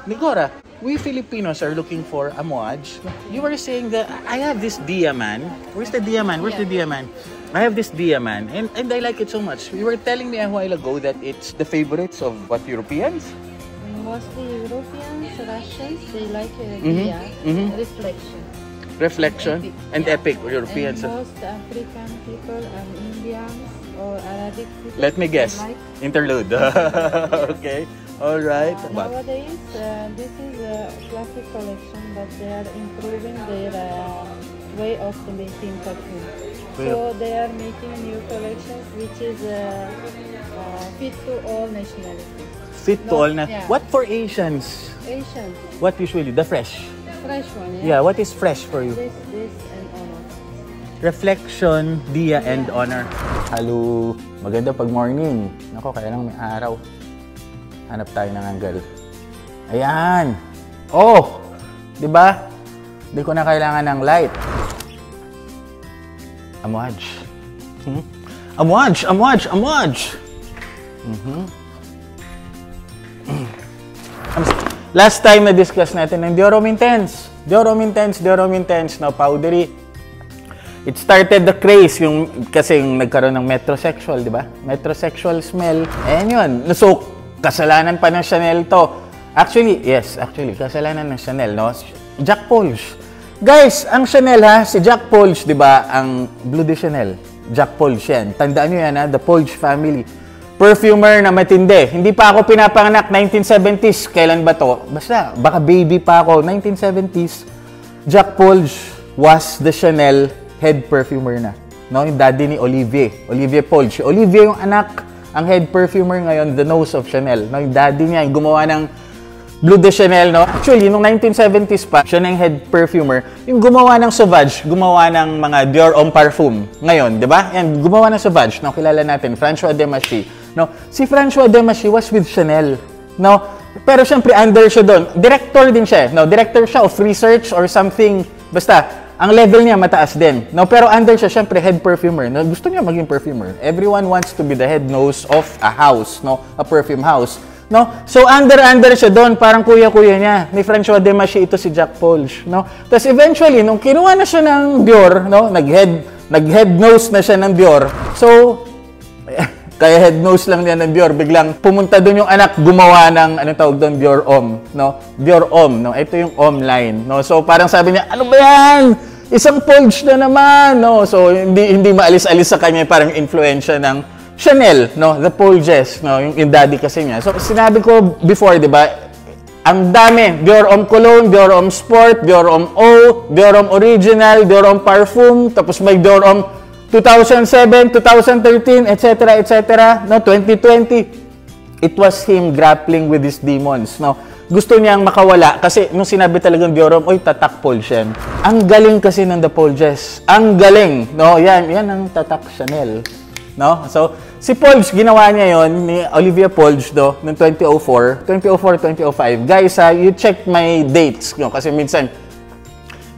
Nicora, we Filipinos are looking for amouage. You were saying that I have this diaman. Where's the diaman? Where's the diaman? I have this diaman and I like it so much. You were telling me a while ago that it's the favorites of what Europeans? Mostly Europeans, Russians, they like Dia, reflection. Reflection and epic Europeans. And most African people and Indians or Arabic people. Let me guess. Like. Interlude. Okay. All right. Nowadays, this is a classic collection, but they are improving their way of making perfume. So they are making new collections, which is fit to all nationalities. Fit to all. What for Asians? Asians. What usually? The fresh. Fresh one, yeah. Yeah. What is fresh for you? This and honor. Reflection, Dia, and honor. Hello. Maganda pag morning. Nako, kaya lang may araw. Hanap tayo ng angle. Ayan. Oh! Diba? Hindi ko na kailangan ng light. Amouage. Amouage! Amouage! Amouage! Last time na-discuss natin ng Diorum Intense. Diorum Intense, Diorum Intense, no, powdery. It started the craze, kasi yung nagkaroon ng metrosexual, di ba? Metrosexual smell. Ayan yun. So, kasalanan pa ng Chanel to. Actually, yes, kasalanan ng Chanel, no? Jack Pauls. Guys, ang Chanel ha, si Jack Pauls, di ba, ang Bleu de Chanel. Jack Pauls yan. Tandaan nyo yan ha, the Pauls family. Perfumer na matindi. Hindi pa ako pinapanganak, 1970s. Kailan ba to? Basta, baka baby pa ako, 1970s. Jack Pauls was the Chanel head perfumer na. No, yung daddy ni Olivier Pauls. Si Olivier yung anak, ang head perfumer ngayon, the nose of Chanel. No, yung daddy niya, yung gumawa ng Bleu de Chanel, no? Actually, noong 1970s pa, siya na yung head perfumer. Yung gumawa ng Sauvage, gumawa ng mga Dior Homme Parfum. Ngayon, di ba? Yan, gumawa ng Sauvage, no? Kilala natin, François Demachy. No? Si François Demachy was with Chanel. No? Pero syempre, under siya doon. Director din siya. No? Director siya of research or something. Basta, ang level niya mataas din. No? Pero under siya, syempre, head perfumer. No? Gusto niya maging perfumer. Everyone wants to be the head nose of a house, no? A perfume house. No? So, under siya doon, parang kuya-kuya niya. Ni François Demachy, ito si Jack Pauls. No? Tapos eventually, nung kinuha na siya ng Dior, no? Nag-head nose na siya ng Dior. So, kaya head nose lang niya ng Dior, biglang pumunta doon yung anak, gumawa ng, anong tawag doon, Dior Homme. No? Dior Homme. No? Ito yung Homme line. No? So, parang sabi niya, ano ba yan? Isang Pauls na naman. No? So, hindi maalis-alis sa kanya, parang influensya ng Chanel, no? The Paulses, no? Yung daddy kasi niya. So, sinabi ko before, di ba? Ang dami. Dior Homme Cologne, Dior Homme Sport, Dior Homme Eau, Dior Homme Original, Dior Homme Parfum, tapos may Dior Homme 2007, 2013, etc., etc., no? 2020. It was him grappling with his demons, no? Gusto niyang makawala kasi nung sinabi talagang Dior Homme, oy, tatak Pauls yan. Ang galing kasi ng The Paulses. Ang galing, no? Yan ang tatak Chanel. No? So, si Pauls, ginawa niya yon ni Olivier Pauls noong 2004, 2005. Guys, you check my dates, no? Kasi minsan,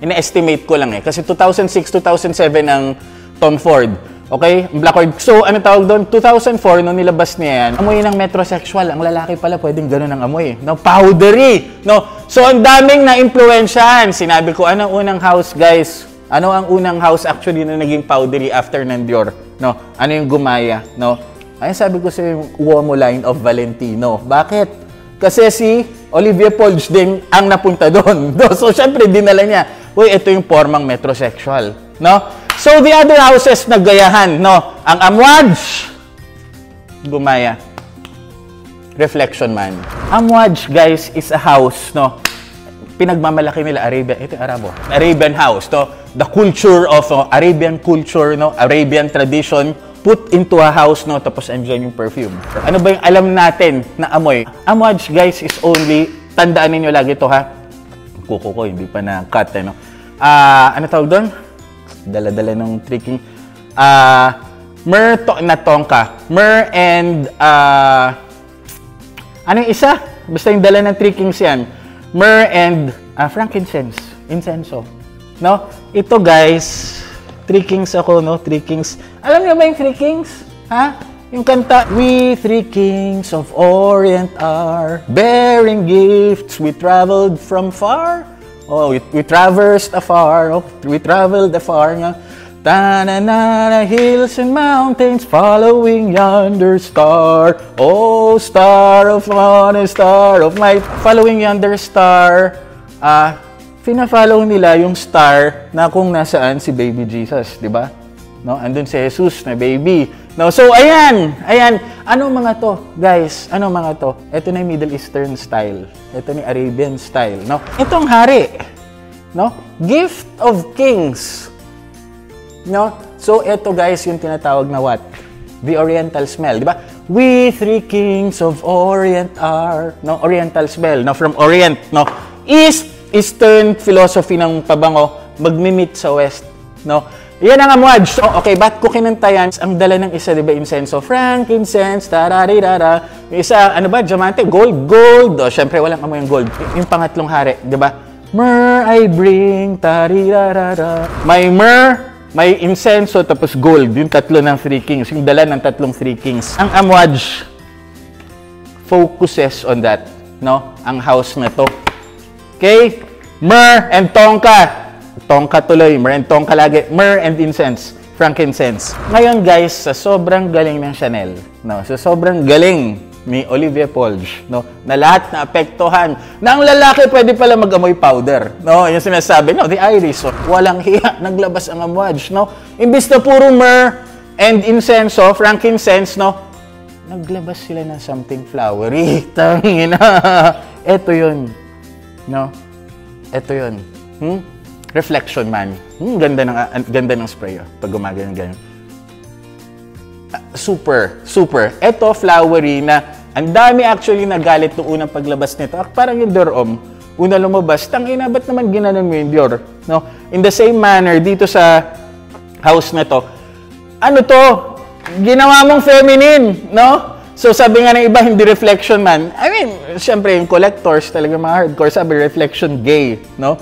ina-estimate ko lang eh. Kasi 2006, 2007 ang Tom Ford. Okay? Blackboard. So, ano tawag doon? 2004, nung nilabas niya yan, amoy ng metrosexual. Ang lalaki pala, pwedeng ganun ang amoy. No? Powdery! No? So, ang daming na-influensyahan. Sinabi ko, ano unang house, guys? Ano ang unang house actually na naging powdery after ng Dior? No? Ano yung gumaya? No? Ayun sabi ko sa Uomo line of Valentino. Bakit? Kasi si Olivier Pauls din ang napunta doon. No? So, syempre, dinala niya. Uy, ito yung formang metrosexual. No? So, the other houses naggayahan. No? Ang Amouage, gumaya. Reflection Man. Amouage, guys, is a house, no? Pinagmamalaki nila Arabian, ito Arabo. Arabian house, to the culture of Arabian culture, no, Arabian tradition put into a house, no, tapos enjoy yung perfume. Ano ba yung alam natin na amoy? Amouage, guys, is only, tandaan niyo lagi to ha. Kuko ko, hindi pa na cut, no. Ano tawag doon? Dala-dala ng tricking. Na tongka. Myrrh and ano yung isa? Basta yung dala ng trickings yan. Myrrh and frankincense, incenso. No? Ito guys, 3 kings ako, no? 3 kings. Alam niyo ba yung 3 kings? Ha? Yung kanta, we three kings of Orient are bearing gifts. We traveled from far. Oh, we traversed afar. Oh, we traveled afar nga. Ta-na-na-na, hills and mountains following yonder star. Oh, star of honor, star of might. Following yonder star. Fina-follow nila yung star na kung nasaan si baby Jesus, di ba? No, andun si Jesus na baby. No, so ayan. Ano mga to, guys? Ano mga to? Ito na yung Middle Eastern style. Ito ni Arabian style, no? Itong hari, no? Gift of kings. No? So ito guys yung tinatawag na what? The Oriental smell, di ba? We three kings of Orient are, no? Oriental smell, no? From Orient, no? Eastern philosophy ng pabango, magmi-meet sa West, no? Yan ang amwaj. So, okay, ba't ko kinantayan? Ang dala ng isa, di ba, incense, frankincense, tararirara. Yung isa, ano ba, diamante, gold. O, syempre, walang amoy yung gold. Yung pangatlong hari, di ba? Myrrh I bring, tarirarara. May myrrh, may incense, tapos gold. Yung tatlo ng three kings. Yung dala ng tatlong three kings. Ang amwaj focuses on that, no? Ang house na to. Okay? Myrrh and tongka. Tongka tuloy. Myrrh and tongka lagi. Myrrh and incense. Frankincense. Ngayon guys, sa sobrang galing ng Chanel, no? Sa sobrang galing ni Olivia Polge, no? Na lahat na apektuhan na ang lalaki pwede pala mag-amoy powder, no? Yung sinasabi, no? The Iris, so, walang hiya, naglabas ang amwaj, no? Imbis na puro myrrh and incense, frankincense, no? Naglabas sila ng something flowery. Tangina. Ito yun. No? Ito yun. Reflection man. Ganda ng spray, pag gumagano ganyan. Super. Ito, flowery na ang dami actually nagalit noong unang paglabas nito. Parang yung Dior una lumabas, tangina, ba't naman ginanon mo yung Dior? No? In the same manner, dito sa house na to, ano to? Ginawa mong feminine, no? So sabi nga ng iba, hindi reflection man. I mean, syempre yung collectors, talaga mga hardcore, sabi reflection gay, no?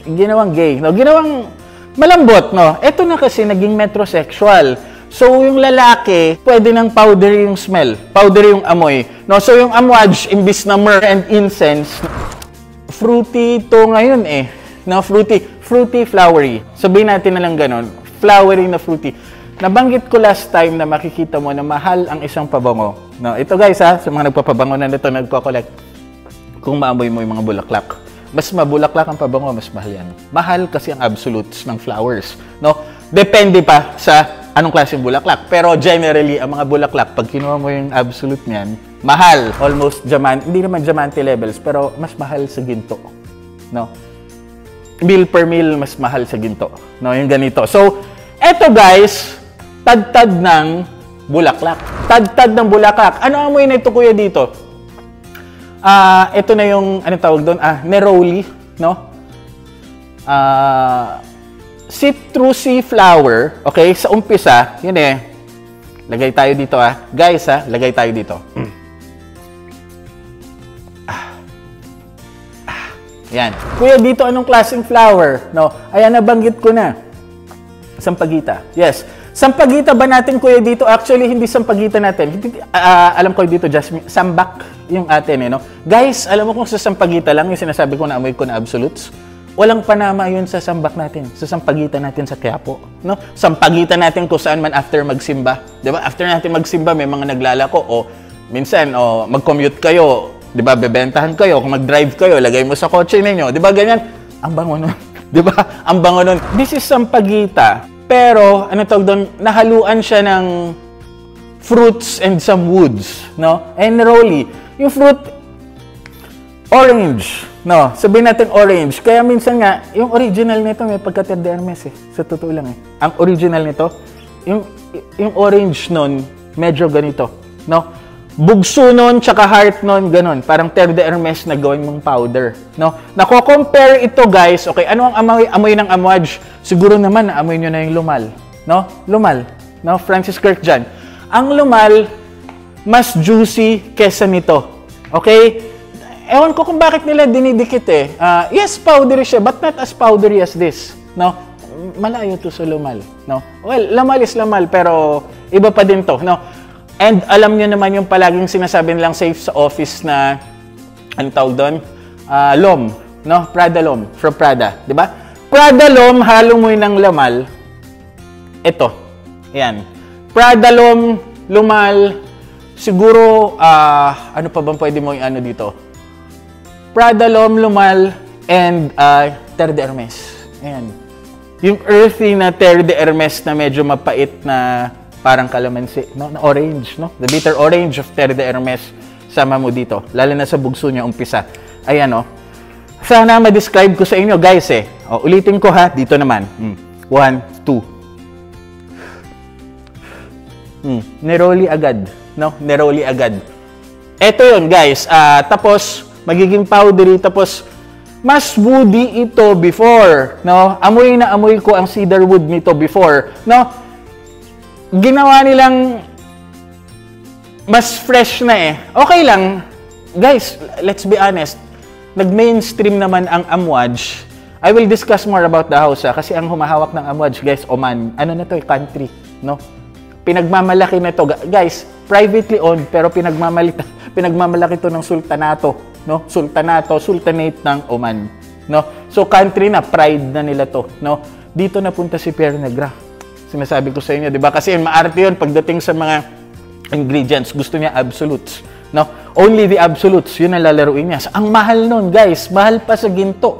Ginawang gay, no? Ginawang malambot, no? Ito na kasi naging metrosexual. So, yung lalaki, pwede ng powdery yung smell, powdery yung amoy. No? So, yung amwaj, imbis na myrrh and incense, fruity to ngayon eh. No? Fruity, flowery. Sabihin natin na lang ganun, flowery na fruity. Nabanggit ko last time na makikita mo na mahal ang isang pabango. No? Ito guys sa mga nagpapabango na nito, nagko-collect. Kung maamoy mo yung mga bulaklak. Mas mabulaklak ang pabango, mas mahal yan. Mahal kasi ang absolutes ng flowers. No? Depende pa sa anong klaseng bulaklak. Pero generally, ang mga bulaklak, pag kinuha mo yung absolute niyan, mahal. Almost diamante, hindi naman diamante levels, pero mas mahal sa ginto. No? Mil per mil, mas mahal sa ginto. No? Yung ganito. So, eto guys, tad-tad ng bulaklak. Tad-tad ng bulaklak. Ano amoy na ito, kuya, dito? Ito na yung, anong tawag doon? Neroli, no? Citrusy flower, okay? Sa umpisa, yun eh. Lagay tayo dito, Guys, lagay tayo dito. Yan. Kuya, dito anong klaseng flower? No? Ayan, nabanggit ko na. Sampagita. Yes. Sampagita ba natin, kuya, dito? Actually, hindi sampagita natin. Alam ko dito, Jasmine, sambak yung atin, no? Guys, alam mo kung sa sampagita lang, yung sinasabi ko na amoy ko na absolutes, walang panama yun sa sambak natin, sa sampagita natin sa Quiapo, no? Sampagita natin kung saan man after magsimba. Di ba? After natin magsimba, may mga naglalako, o minsan, mag-commute kayo, di ba? Bebentahan kayo, kung mag-drive kayo, lagay mo sa kotse ninyo. Di ba ganyan? Ang bango nun. Di ba? Ang bango nun. This is sampagita. Pero, ano tawag doon, nahaluan siya ng fruits and some woods, no? And neroli. Yung fruit, orange, no? Sabihin natin orange. Kaya minsan nga, yung original nito may pagka-Terre d'Hermes eh. Sa totoo lang eh. Ang original nito, yung orange nun, medyo ganito, no? Bugso nun, tsaka heart nun, ganon. Parang Terre d'Hermes na gawin mong powder, no? Nako-compare ito, guys. Okay, ano ang amoy ng amwaj? Siguro naman, amoy nyo na yung lumal, no? Lumal, no? Francis Kirk dyan. Ang lumal, mas juicy kesa nito. Okay? Ewan ko kung bakit nila dinidikit eh. Yes, powdery siya, but not as powdery as this, no? Malayo to sa lumal, no? Well, lamal is lamal, pero iba pa din to, no? And alam nyo naman yung palaging sinasabi nilang safe sa office na, ano tawag doon? Lom, no? Prada Lom, from Prada, di ba? Prada Lom, halo mo ng lamal. Ito, yan. Prada Lom, lumal, siguro, ano pa bang pwede mo yung ano dito? Prada Lom, lumal, and Terre de Hermes. Ayan. Yung earthy na Terre de Hermes na medyo mapait na parang kalamansi, no? Na orange, no? The bitter orange of Terre de Hermes, sama mo dito. Lalo na sa bugso niya, umpisa. Ayan, no? Sana ma-describe ko sa inyo, guys, eh. O, ulitin ko, ha? Dito naman. 1, 2. Neroli agad, no? Neroli agad. Ito yun, guys. Tapos, magiging powdery, tapos, mas woody ito before, no? Amoy na amoy ko ang cedar wood nito before, no? Ginawa nilang mas fresh na eh. Okay lang. Guys, let's be honest. Nag-mainstream naman ang Amouage. I will discuss more about the house, kasi ang humahawak ng Amouage, guys, Oman. Ano na to, country, no? Pinagmamalaki na to. Guys, privately owned, pero pinagmamalaki to ng sultanato, no? Sultanate ng Oman, no? So country na, pride na nila to, no? Dito napunta si Pierre Negra. Sinasabi ko sa inyo, 'di ba? Kasi maarte 'yon pagdating sa mga ingredients, gusto niya absolutes, no? Only the absolutes, 'yun ang lalaruin niya. So, ang mahal noon, guys, mahal pa sa ginto,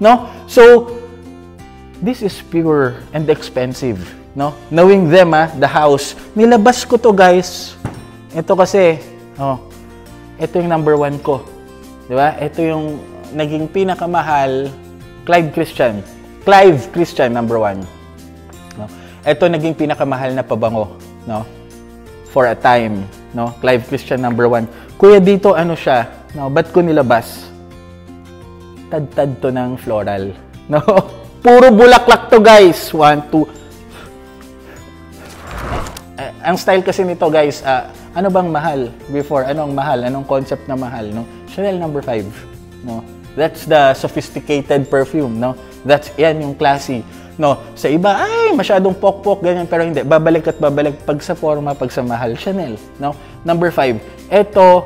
no? So this is pure and expensive, no? Knowing them, the house, nilabas ko to, guys. Ito kasi, ito yung number 1 ko. 'Di ba? Ito yung naging pinakamahal, Clive Christian number 1. No? Ito naging pinakamahal na pabango, no? For a time, no? Clive Christian number 1. Kuya, dito ano siya, no? Ba't ko nilabas? Tad-tad to ng floral, no? Puro bulaklak to, guys. 1, 2. Ang style kasi nito, guys, ano bang mahal before? Ano ang mahal? Anong concept na mahal, no? Chanel number 5, no? That's the sophisticated perfume, no? Yan yung classy. No, sa iba, ay, masyadong pok-pok, ganyan, pero hindi. Babalik at babalik pag sa forma, pag sa mahal. Chanel, no? Number 5. Ito,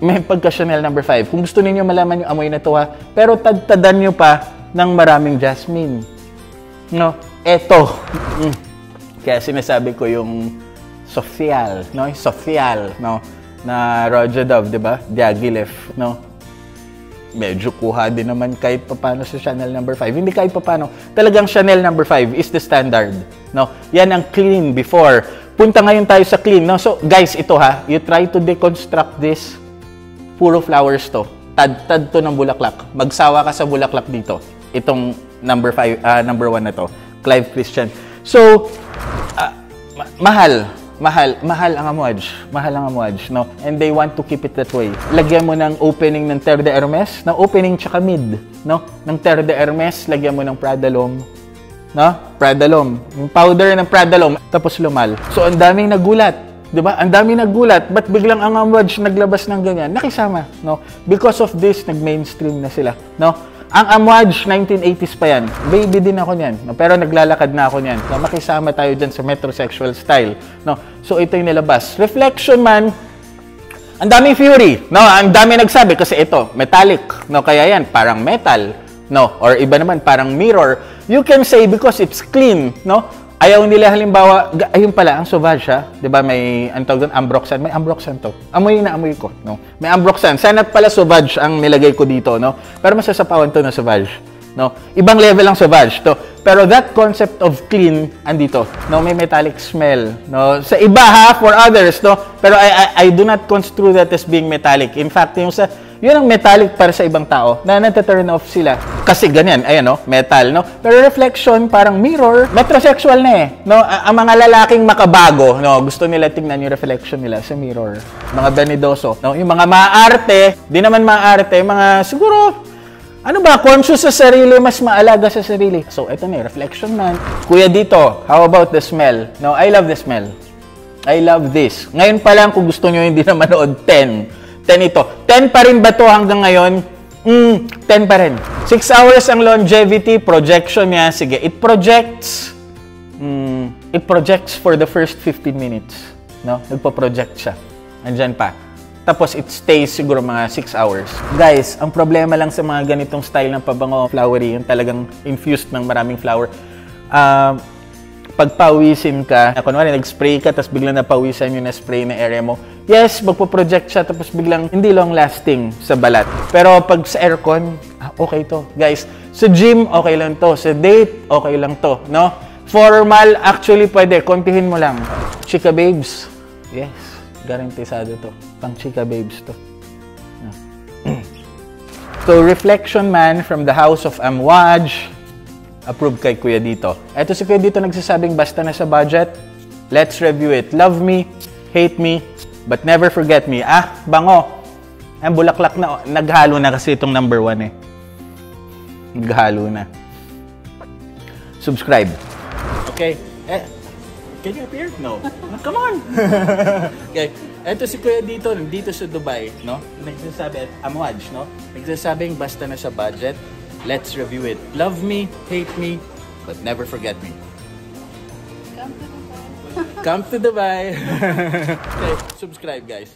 may pagka Chanel number 5. Kung gusto niyo malaman yung amoy na to, ha, pero tadtadan nyo pa ng maraming jasmine. No? Ito. Kaya sinasabi ko yung Sofial, no? Sofial, no? Na Roger Dove, di ba? Diaghilev, no? Medyo kuha din naman kahit papano sa Chanel number 5. Hindi kahit papano. Talagang Chanel number 5 is the standard, no? Yan ang clean before. Punta ngayon tayo sa clean, no? So, guys, ito, ha. You try to deconstruct this. Puro flowers to. Tad-tad to ng bulaklak. Magsawa ka sa bulaklak dito. Itong number 1 na to. Clive Christian. So, mahal ang Amouage. Mahal ang Amouage, no? And they want to keep it that way. Lagyan mo ng opening ng Terre de Hermes, ng opening tsaka mid, no? Ng Terre de Hermes, lagyan mo ng Prada Lom, no? Prada Lom. Yung powder ng Prada Lom, tapos lumal. So, ang daming nagulat, di ba? Ang daming nagulat. Ba't biglang ang Amouage naglabas ng ganyan? Nakisama, no? Because of this, nag-mainstream na sila, no? Ang Amouage, 1980s pa yan. Baby din ako niyan. No? Pero naglalakad na ako niyan. No? Makisama tayo dyan sa metrosexual style. No? So, ito yung nilabas. Reflection man, ang daming Fury. No? Ang dami nagsabi kasi ito, metallic. No? Kaya yan, parang metal. No? Or iba naman, parang mirror. You can say because it's clean. No? Ayaw nila halimbawa, ayun pala, ang Sauvage, ha? Diba may, ang tawag doon, Ambroxan. May Ambroxan to. Amoy na amoy ko, no? May Ambroxan. Sana pala Sauvage ang nilagay ko dito, no? Pero masasapawan to na Sauvage, no? Ibang level ang Sauvage to. Pero that concept of clean, andito, no? May metallic smell, no? Sa iba, ha? For others, no? Pero I do not construe that as being metallic. In fact, yung sa, yun ang metallic para sa ibang tao na nata-turn off sila. Kasi ganyan, ayan, no? Metal, no? Pero reflection, parang mirror, metrosexual na eh, no? Ang mga lalaking makabago, no? Gusto nila tingnan yung reflection nila sa mirror. Mga vanidoso, no? Yung mga maarte, di naman maarte, mga siguro, ano ba, conscious sa sarili, mas maalaga sa sarili. So, ito na, reflection man. Kuya dito, how about the smell? No, I love the smell. I love this. Ngayon pa lang, kung gusto nyo hindi na manood, 10 ito. 10 pa rin ba to hanggang ngayon? 10 pa rin. 6 hours ang longevity, projection niya. Sige, it projects for the first 15 minutes. no? Nagpo-project siya. Andyan pa. Tapos it stays siguro mga 6 hours. Guys, ang problema lang sa mga ganitong style ng pabango flowery, yung talagang infused ng maraming flower. Pag pawisin ka, kunwari nag-spray ka, tapos biglang napawisan yung na-spray na area mo, yes, magpo-project siya, tapos biglang hindi long-lasting sa balat. Pero pag sa aircon, okay to. Guys, sa gym, okay lang to. Sa date, okay lang to. No? Formal, actually pwede. Kontihin mo lang. Chika babes. Yes, garantisado to. Pang chika babes to. So, Reflection Man from the House of Amouage. Approve kay Kuya Dito. Eto si Kuya Dito nagsasabing basta na sa budget. Let's review it. Love me, hate me, but never forget me. Bango. Ang bulaklak na. Naghalo na kasi itong number 1 eh. Naghalo na. Subscribe. Okay. Can you appear? No. Come on. Okay. Eto si Kuya Dito, dito sa Dubai, no? Nagsasabi, Amouage, no? Nagsasabing basta na sa budget. Let's review it. Love me, hate me, but never forget me. Come to Dubai. Come to Dubai. Okay, subscribe guys.